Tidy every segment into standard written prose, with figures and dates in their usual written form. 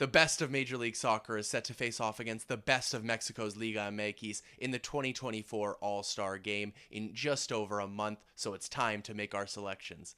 The best of Major League Soccer is set to face off against the best of Mexico's Liga MX in the 2024 All-Star Game in just over a month, so it's time to make our selections.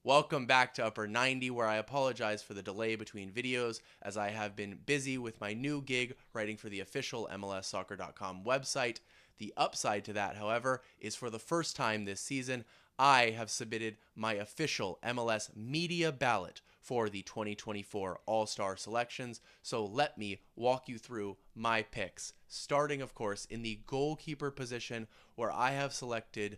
Welcome back to Upper 90, where I apologize for the delay between videos as I have been busy with my new gig writing for the official MLSsoccer.com website. The upside to that, however, is for the first time this season, I have submitted my official MLS media ballot for the 2024 All-Star selections, so let me walk you through my picks, starting, of course, in the goalkeeper position, where I have selected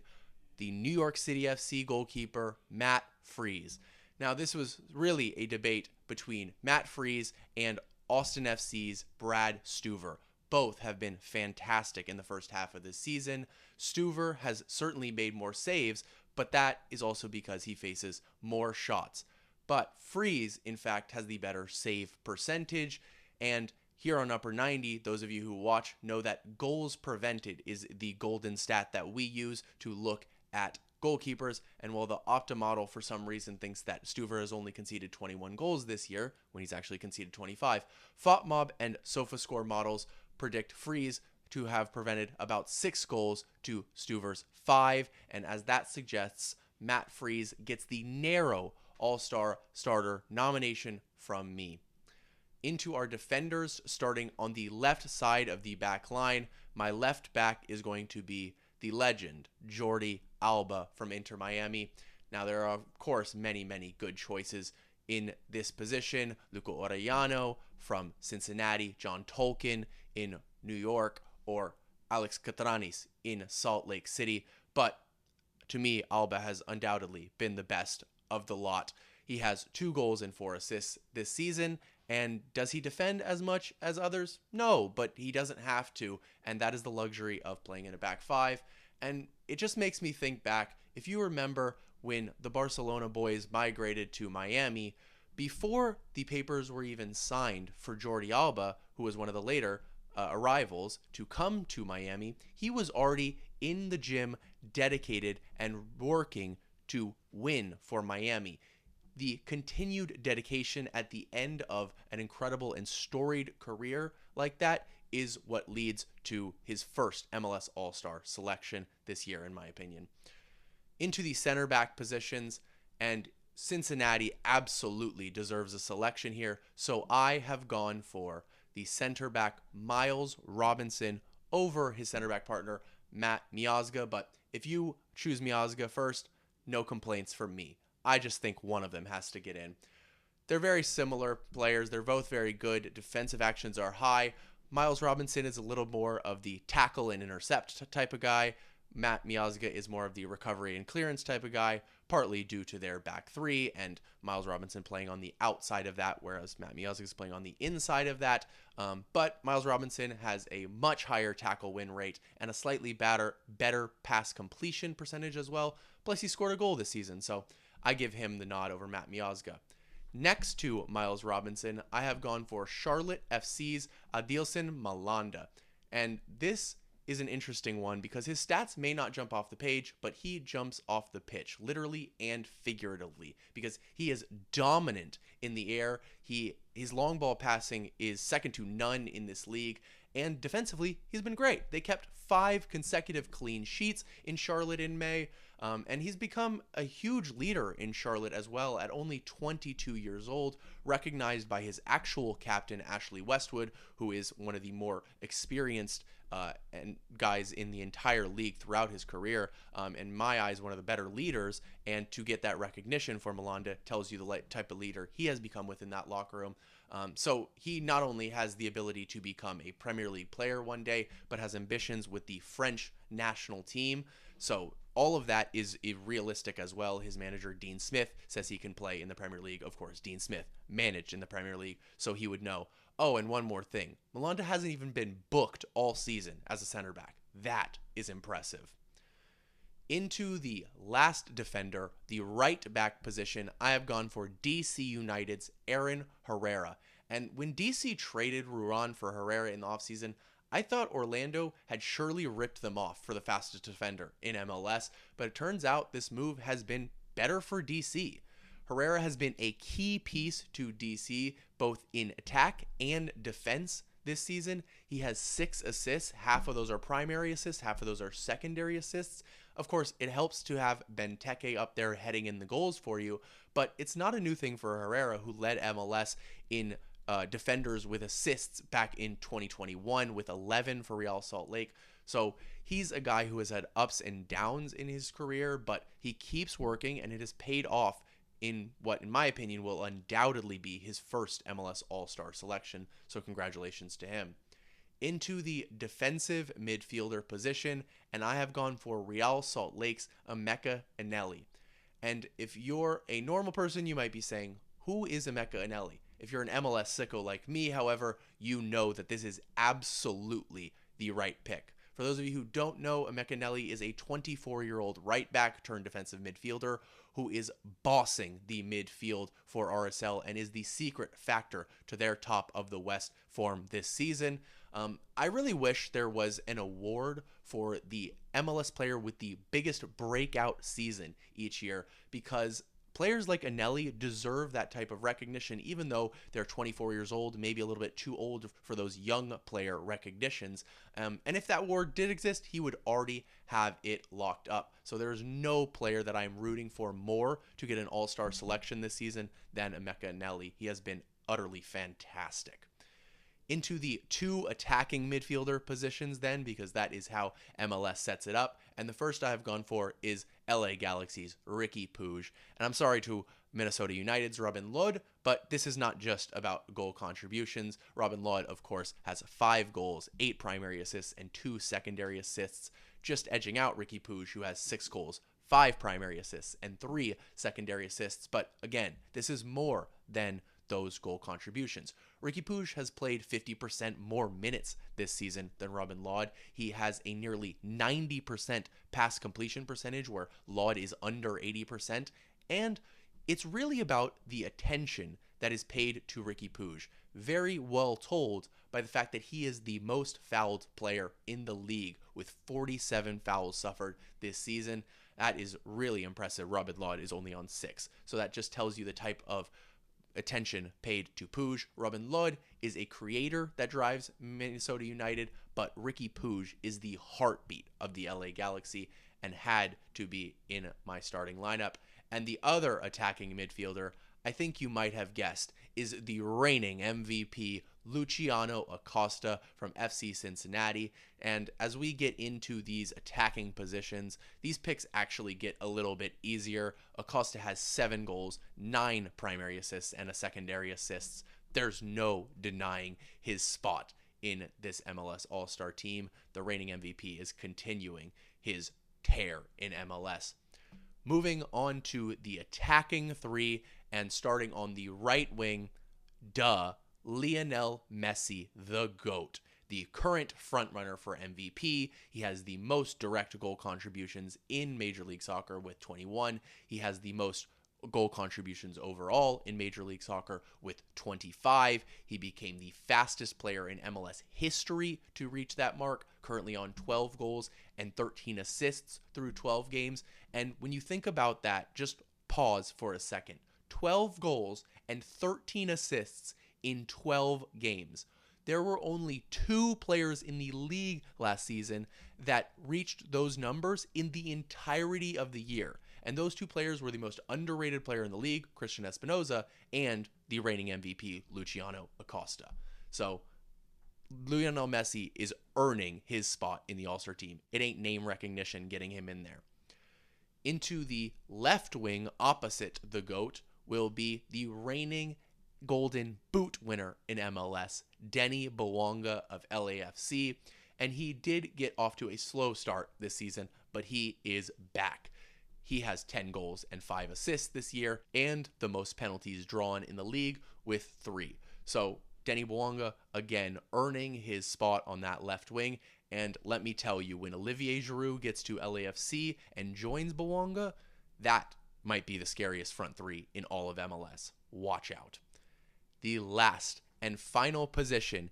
the New York City FC goalkeeper, Matt Freese. Now, this was really a debate between Matt Freese and Austin FC's Brad Stuver. Both have been fantastic in the first half of this season. Stuver has certainly made more saves, but that is also because he faces more shots. But Freese, in fact, has the better save percentage, and here on Upper 90, those of you who watch know that goals prevented is the golden stat that we use to look at goalkeepers, and while the Opta model for some reason thinks that Stuver has only conceded 21 goals this year, when he's actually conceded 25, FOTMob and SofaScore models predict Freese to have prevented about 6 goals to Stuver's 5, and as that suggests, Matt Freese gets the narrow All-Star starter nomination from me. Into our defenders, starting on the left side of the back line, my left back is going to be the legend, Jordi Alba from Inter Miami. Now, there are, of course, many good choices in this position. Luca Orellano from Cincinnati, John Tolkien in New York, or Alex Catranis in Salt Lake City. But to me, Alba has undoubtedly been the best of the lot. He has 2 goals and 4 assists this season. And does he defend as much as others? No, but he doesn't have to, and that is the luxury of playing in a back 5. And it just makes me think back, if you remember when the Barcelona boys migrated to Miami, before the papers were even signed for Jordi Alba, who was one of the later arrivals to come to Miami, he was already in the gym, dedicated and working to win for Miami. The continued dedication at the end of an incredible and storied career like that is what leads to his first MLS All-Star selection this year, in my opinion. Into the center back positions, and Cincinnati absolutely deserves a selection here, so I have gone for the center back Miles Robinson over his center back partner Matt Miazga, but if you choose Miazga first, no complaints from me. I just think one of them has to get in. They're very similar players. They're both very good. Defensive actions are high. Miles Robinson is a little more of the tackle and intercept type of guy. Matt Miazga is more of the recovery and clearance type of guy, partly due to their back 3 and Miles Robinson playing on the outside of that, whereas Matt Miazga is playing on the inside of that. But Miles Robinson has a much higher tackle win rate and a slightly better pass completion percentage as well. Plus, he scored a goal this season, so I give him the nod over Matt Miazga. Next to Miles Robinson, I have gone for Charlotte FC's Adilson Malanda. And this is an interesting one because his stats may not jump off the page, but he jumps off the pitch, literally and figuratively, because he is dominant in the air. His long ball passing is second to none in this league, and defensively, he's been great. They kept 5 consecutive clean sheets in Charlotte in May, and he's become a huge leader in Charlotte as well at only 22 years old, recognized by his actual captain, Ashley Westwood, who is one of the more experienced and guys in the entire league throughout his career. In my eyes, one of the better leaders, and to get that recognition for Malanda tells you the type of leader he has become within that locker room. So he not only has the ability to become a Premier League player one day, but has ambitions with the French national team. So all of that is realistic as well. His manager, Dean Smith, says he can play in the Premier League. Of course, Dean Smith managed in the Premier League, so he would know. Oh, and one more thing. Malanda hasn't even been booked all season as a center back. That is impressive. Into the last defender, the right back position, I have gone for DC United's Aaron Herrera. And when DC traded Ruan for Herrera in the offseason, I thought Orlando had surely ripped them off for the fastest defender in MLS, but it turns out this move has been better for DC. Herrera has been a key piece to DC, both in attack and defense this season. He has 6 assists. Half of those are primary assists, half of those are secondary assists. Of course, it helps to have Benteke up there heading in the goals for you, but it's not a new thing for Herrera, who led MLS in defenders with assists back in 2021 with 11 for Real Salt Lake. So he's a guy who has had ups and downs in his career, but he keeps working, and it has paid off in what, in my opinion, will undoubtedly be his first MLS All-Star selection. So congratulations to him. Into the defensive midfielder position, and I have gone for Real Salt Lake's Emeka Eneli. And if you're a normal person, you might be saying, who is Emeka Eneli? If you're an MLS sicko like me, however, you know that this is absolutely the right pick. For those of you who don't know, Emeka Eneli is a 24-year-old right back turned defensive midfielder who is bossing the midfield for RSL and is the secret factor to their top of the West form this season. I really wish there was an award for the MLS player with the biggest breakout season each year, because players like Eneli deserve that type of recognition, even though they're 24 years old, maybe a little bit too old for those young player recognitions. And if that award did exist, he would already have it locked up. So there's no player that I'm rooting for more to get an all-star selection this season than Emeka Eneli. He has been utterly fantastic. Into the 2 attacking midfielder positions then, because that is how MLS sets it up. And the first I have gone for is LA Galaxy's Riqui Puig. And I'm sorry to Minnesota United's Robin Lod, but this is not just about goal contributions. Robin Lod, of course, has 5 goals, 8 primary assists, and 2 secondary assists, just edging out Riqui Puig, who has 6 goals, 5 primary assists, and 3 secondary assists. But again, this is more than those goal contributions. Riqui Puig has played 50% more minutes this season than Robin Lod. He has a nearly 90% pass completion percentage, where Lod is under 80%. And it's really about the attention that is paid to Riqui Puig, very well told by the fact that he is the most fouled player in the league, with 47 fouls suffered this season. That is really impressive. Robin Lod is only on 6. So that just tells you the type of attention paid to Puig. Robin Lod is a creator that drives Minnesota United, but Riqui Puig is the heartbeat of the LA Galaxy and had to be in my starting lineup. And the other attacking midfielder, I think you might have guessed, is the reigning MVP Luciano Acosta from FC Cincinnati. And as we get into these attacking positions, these picks actually get a little bit easier. Acosta has 7 goals, 9 primary assists, and a secondary assists. There's no denying his spot in this MLS All-Star team. The reigning MVP is continuing his tear in MLS. Moving on to the attacking 3, and starting on the right wing, Lionel Messi, the GOAT, the current frontrunner for MVP. He has the most direct goal contributions in Major League Soccer with 21. He has the most goal contributions overall in Major League Soccer with 25. He became the fastest player in MLS history to reach that mark, currently on 12 goals and 13 assists through 12 games. And when you think about that, just pause for a second. 12 goals and 13 assists in 12 games. There were only 2 players in the league last season that reached those numbers in the entirety of the year. And those 2 players were the most underrated player in the league, Christian Espinoza, and the reigning MVP, Luciano Acosta. So Lionel Messi is earning his spot in the All-Star team. It ain't name recognition getting him in there. Into the left wing opposite the GOAT will be the reigning Golden Boot winner in MLS, Denny Bouanga of LAFC. And he did get off to a slow start this season, but he is back. He has 10 goals and 5 assists this year, and the most penalties drawn in the league with 3. So Denny Bouanga, again, earning his spot on that left wing. And let me tell you, when Olivier Giroud gets to LAFC and joins Bouanga, that might be the scariest front 3 in all of MLS. Watch out. The last and final position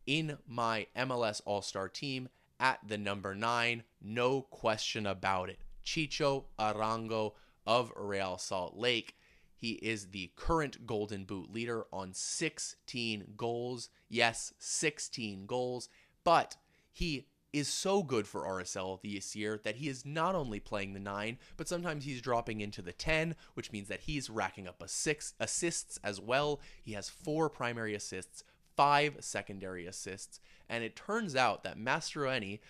in my MLS All-Star team at the number 9, no question about it, Chicho Arango of Real Salt Lake. He is the current Golden Boot leader on 16 goals. Yes, 16 goals. But he is so good for RSL this year that he is not only playing the 9, but sometimes he's dropping into the 10, which means that he's racking up assists as well. He has 4 primary assists, 5 secondary assists, and it turns out that Mastroeni,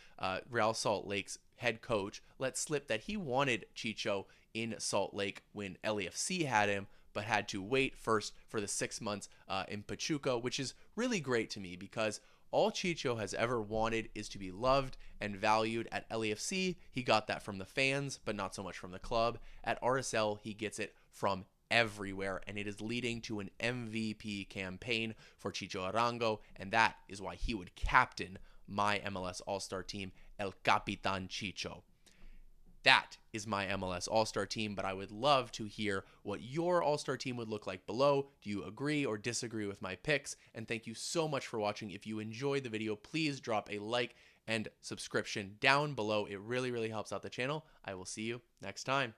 Real Salt Lake's head coach, let slip that he wanted Chicho in Salt Lake when LAFC had him, but had to wait first for the 6 months in Pachuca, which is really great to me because all Chicho has ever wanted is to be loved and valued. At LAFC, he got that from the fans, but not so much from the club. At RSL, he gets it from everywhere, and it is leading to an MVP campaign for Chicho Arango, and that is why he would captain my MLS All-Star team, El Capitan Chicho. That is my MLS All-Star team, but I would love to hear what your All-Star team would look like below. Do you agree or disagree with my picks? And thank you so much for watching. If you enjoyed the video, please drop a like and subscription down below. It really, really helps out the channel. I will see you next time.